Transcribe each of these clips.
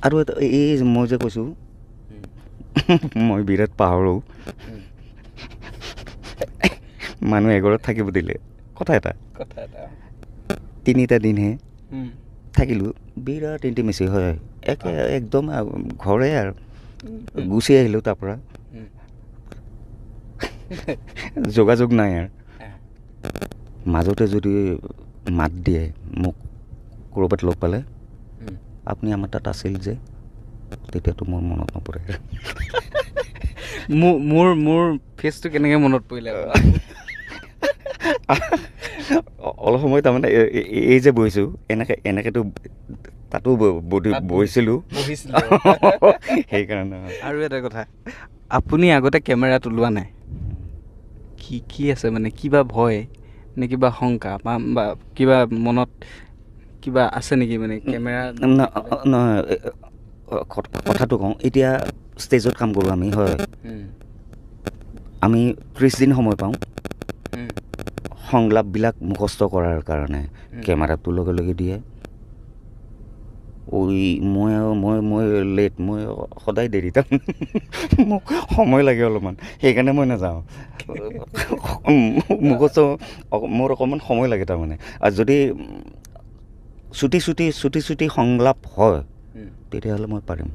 আৰু এটা এই মই যে কৈছোঁ মই বিৰাট পাহৰোঁ মানুহ এঘৰত থাকিব দিলে কথা এটা 3টা দিনহে থাকিলোঁ বিৰাট ইণ্টিমেচি হয় একদম ঘৰে আৰু গুচি আহিলোঁ তাৰ পৰা যোগাযোগ নাই আৰু মাজতে যদি মাত দিয়ে মোক ক'ৰবাত লগ পালে আপুনি আমাৰ তাত আছিল যে তেতিয়াতো মোৰ মনত নপৰে মোৰ ফেচটো কেনেকৈ মনত পৰিলে অলপ সময় তাৰমানে এই যে বহিছোঁ এনেকৈতো তাতো বহিছিলোঁ সেইকাৰণে আৰু এটা কথা আপুনি আগতে কেমেৰাত ওলোৱা নাই কি আছে মানে কিবা ভয় নে কিবা শংকা বা কিবা মনত কিবা আছে নেকি মানে কেমেৰা নহয় কথাটো কওঁ এতিয়া ষ্টেজত কাম কৰোঁ আমি হয় আমি 30 দিন সময় পাওঁ সংলাপবিলাক মুখস্থ কৰাৰ কাৰণে কেমেৰাটো লগে লগে দিয়ে মই লেট মই সদায় দেৰি মোক সময় লাগে অলপমান সেইকাৰণে মই নাযাওঁ মুখস্থ মোৰ অকণমান সময় লাগে তাৰমানে আৰু যদি চুটি সংলাপ হয় তেতিয়াহ'লে মই পাৰিম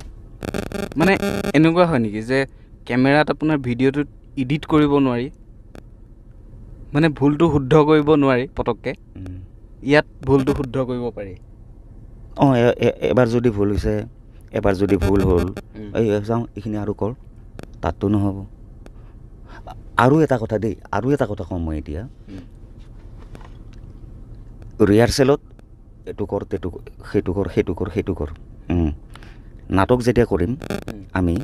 মানে এনেকুৱা হয় নেকি যে কেমেৰাত আপোনাৰ ভিডিঅ'টোত এডিট কৰিব নোৱাৰি মানে ভুলটো শুদ্ধ কৰিব নোৱাৰি পটককৈ ইয়াত ভুলটো শুদ্ধ কৰিব পাৰি এবাৰ যদি ভুল হৈছে এবাৰ যদি ভুল হ'ল এই যাওঁ এইখিনি আৰু কৰ তাততো নহ'ব আৰু এটা কথা দেই আৰু এটা কথা কওঁ মই এতিয়া ৰিহাৰ্চেলত এইটো কৰ সেইটো কৰ নাটক যেতিয়া কৰিম আমি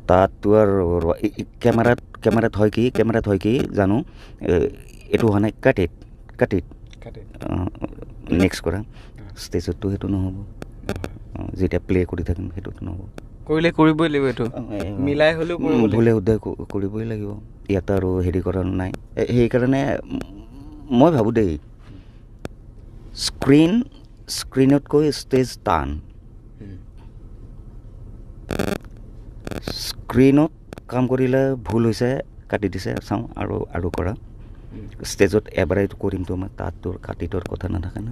তাততো আৰু কেমেৰাত হয় কি জানো এইটো হোৱা নাই কাটিত নেক্সট কৰা ষ্টেজততো সেইটো নহ'ব যেতিয়া প্লে কৰি থাকিম সেইটোতো নহ'ব কৰিলে কৰিবই লাগিব এইটো মিলাই হ'লেও ভুলে শুদ্ধে কৰিবই লাগিব ইয়াত আৰু হেৰি কৰা নাই সেইকাৰণে মই ভাবোঁ দেই স্ক্ৰীণতকৈ ষ্টেজ টান স্ক্ৰীণত কাম কৰিলে ভুল হৈছে কাটি দিছে চাওঁ আৰু কৰা ষ্টেজত এবাৰে কৰিমতো মই তাত তোৰ কাটিটোৰ কথা নাথাকে না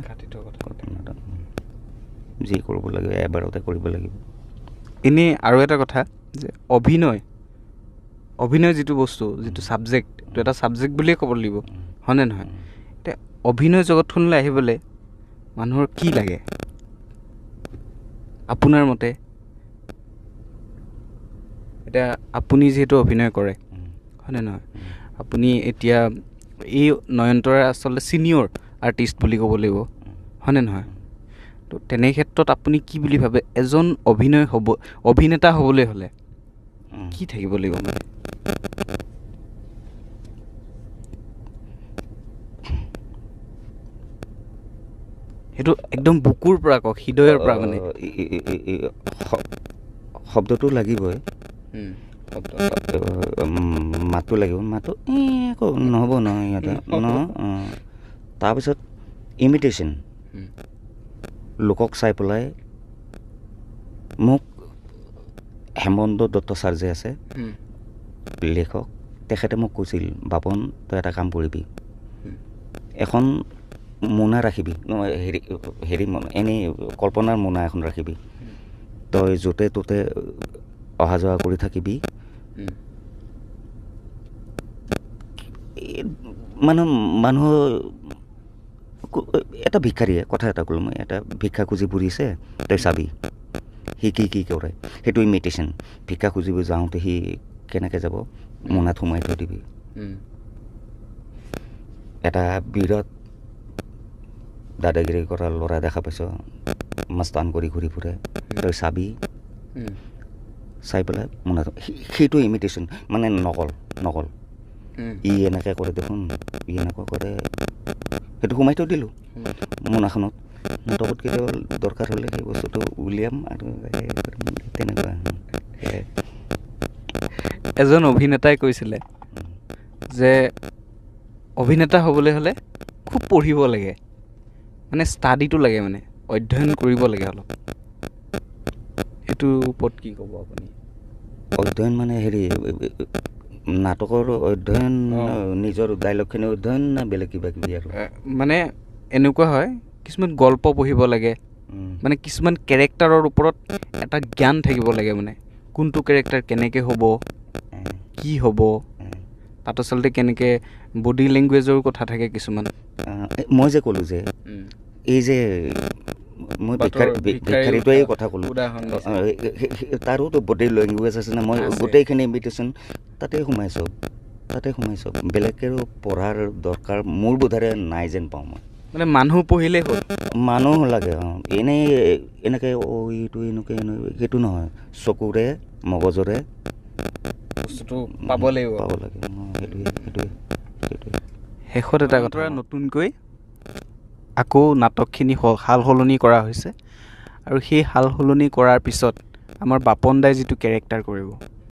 যি কৰিব লাগে এবাৰতে কৰিব লাগিব এনেই আৰু এটা কথা যে অভিনয় যিটো বস্তু যিটো ছাবজেক্ট এইটো এটা ছাবজেক্ট বুলিয়ে ক'ব লাগিব হয়নে নহয় এতিয়া অভিনয় জগতখনলৈ আহিবলৈ মানুহৰ কি লাগে আপোনাৰ মতে এতিয়া আপুনি যিহেতু অভিনয় কৰে হয়নে নহয় আপুনি এতিয়া এই নয়নতৰা আচলতে ছিনিয়ৰ আৰ্টিষ্ট বুলি ক'ব লাগিব হয়নে নহয় তো তেনে ক্ষেত্ৰত আপুনি কি বুলি ভাবে এজন অভিনেতা হ'বলৈ হ'লে কি থাকিব লাগিব মানে সেইটো একদম বুকুৰ পৰা কওক হৃদয়ৰ পৰা মানে শব্দটো লাগিবই মাতটো লাগিব মাতটো নহ'ব নহয় ইয়াতে তাৰপিছত ইমিটেশ্যন লোকক চাই পেলাই মোক হেমন্ত দত্ত ছাৰ যে আছে লেখক তেখেতে মোক কৈছিল বাপন তই এটা কাম কৰিবি এখন মোনা ৰাখিবি হেৰি এনেই কল্পনাৰ মোনা এখন ৰাখিবি তই য'তে ত'তে অহা যোৱা কৰি থাকিবি মানুহ এটা ভিক্ষাৰীয়ে কথা এটা ক'লোঁ মই এটা ভিক্ষা খুজি ফুৰিছে তই চাবি সি কি কৰে সেইটো ইমিটেশ্যন ভিক্ষা খুজিব যাওঁতে সি কেনেকৈ যাব মোনাত সোমাই থৈ দিবি এটা বিৰাট দাদাগিৰি কৰা ল'ৰা দেখা পাইছ মাস্তান কৰি ঘূৰি ফুৰে তই চাবি চাই পেলাই মোনাত সেইটো ইমিটেশ্যন মানে নকল ই এনেকৈ কৰে দেখোন ই এনেকুৱা কৰে সেইটো সোমাই থৈ দিলোঁ মোনাখনত নাটকত কেতিয়াবা দৰকাৰ হ'লে সেই বস্তুটো উলিয়াম আৰু তেনেকুৱা এজন অভিনেতাই কৈছিলে যে অভিনেতা হ'বলৈ হ'লে খুব পঢ়িব লাগে মানে ষ্টাডিটো লাগে মানে অধ্যয়ন কৰিব লাগে অলপ, এইটোৰ ওপৰত কি ক'ব আপুনি? অধ্যয়ন মানে হেৰি নাটকৰ অধ্যয়ন, নিজৰ ডাইলগখিনি অধ্যয়ন না বেলেগ কিবা কিবি আৰু? মানে এনেকুৱা হয়, কিছুমান গল্প পঢ়িব লাগে, মানে কিছুমান কেৰেক্টাৰৰ ওপৰত এটা জ্ঞান থাকিব লাগে, মানে কোনটো কেৰেক্টাৰ কেনেকৈ হ'ব, কি হ'ব, তাত আচলতে কেনেকৈ বডি লেংগুৱেজৰ কথা থাকে কিছুমান। মই যে ক'লোঁ যে এই যে মই ভিক্ষাৰীটোৱেই কথা ক'লোঁ, তাৰোতো বডি লেংগুৱেজ আছে না, মই গোটেইখিনি ইনভিটেশ্যন তাতে সোমাইছোঁ। বেলেগেও পঢ়াৰ দৰকাৰ মোৰ বোধেৰে নাই যেন পাওঁ মই। মানে মানুহ পঢ়িলেই হ'ল, মানুহ লাগে। এনেই এনেকৈ এইটো এনেকৈ সেইটো নহয়, চকুৰে মগজৰে বস্তুটো পাব লাগিব, সেইটোৱে। শেষত এটা কথা, নতুনকৈ আকৌ নাটকখিনি সাল সলনি কৰা হৈছে, আৰু সেই সাল সলনি কৰাৰ পিছত আমাৰ বাপন দাই যিটো কেৰেক্টাৰ কৰিব,